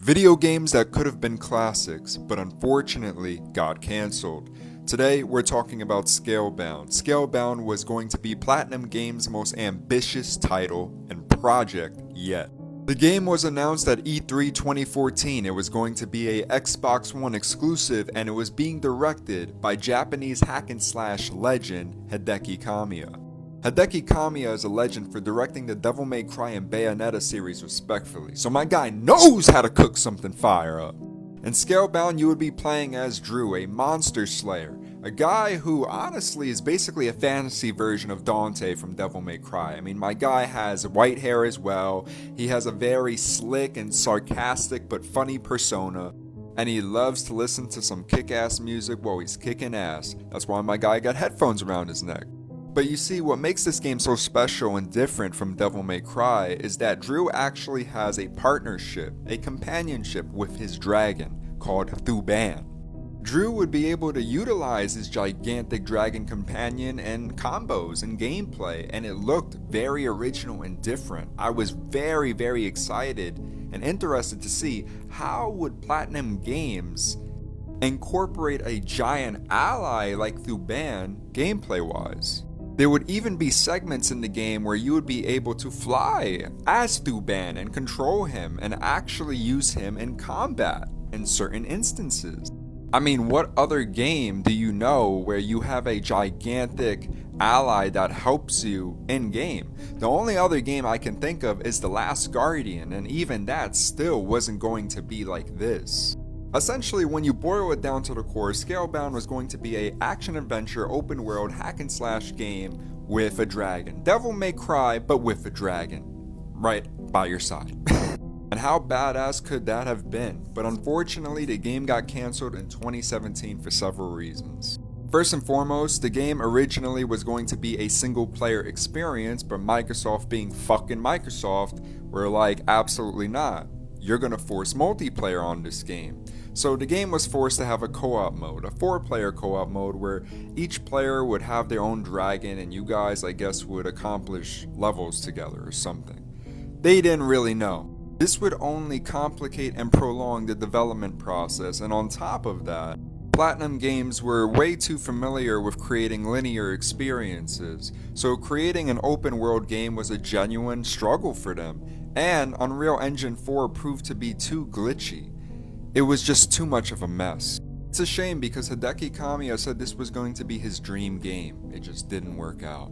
Video games that could have been classics, but unfortunately got cancelled. Today, we're talking about Scalebound. Scalebound was going to be Platinum Games' most ambitious title and project yet. The game was announced at E3 2014. It was going to be a Xbox One exclusive, and it was being directed by Japanese hack and slash legend Hideki Kamiya. Hideki Kamiya is a legend for directing the Devil May Cry and Bayonetta series respectfully, so my guy knows how to cook something fire up. In Scalebound, you would be playing as Drew, a monster slayer, a guy who honestly is basically a fantasy version of Dante from Devil May Cry. I mean, my guy has white hair as well, he has a very slick and sarcastic but funny persona, and he loves to listen to some kick-ass music while he's kicking ass. That's why my guy got headphones around his neck. But you see, what makes this game so special and different from Devil May Cry is that Drew actually has a partnership, a companionship with his dragon called Thuban. Drew would be able to utilize his gigantic dragon companion in combos and gameplay, and it looked very original and different. I was very excited and interested to see how would Platinum Games incorporate a giant ally like Thuban gameplay-wise. There would even be segments in the game where you would be able to fly as Thuban and control him and actually use him in combat in certain instances. I mean, what other game do you know where you have a gigantic ally that helps you in game? The only other game I can think of is The Last Guardian, and even that still wasn't going to be like this. Essentially, when you boil it down to the core, Scalebound was going to be a action-adventure, open-world, hack-and-slash game with a dragon. Devil May Cry, but with a dragon. Right by your side. And how badass could that have been? But unfortunately, the game got cancelled in 2017 for several reasons. First and foremost, the game originally was going to be a single-player experience, but Microsoft being fucking Microsoft were like, absolutely not. You're gonna force multiplayer on this game. So the game was forced to have a co-op mode, a 4-player co-op mode where each player would have their own dragon and you guys, I guess, would accomplish levels together or something. They didn't really know. This would only complicate and prolong the development process, and on top of that, Platinum Games were way too familiar with creating linear experiences, so creating an open world game was a genuine struggle for them, and Unreal Engine 4 proved to be too glitchy. It was just too much of a mess. It's a shame because Hideki Kamiya said this was going to be his dream game. It just didn't work out.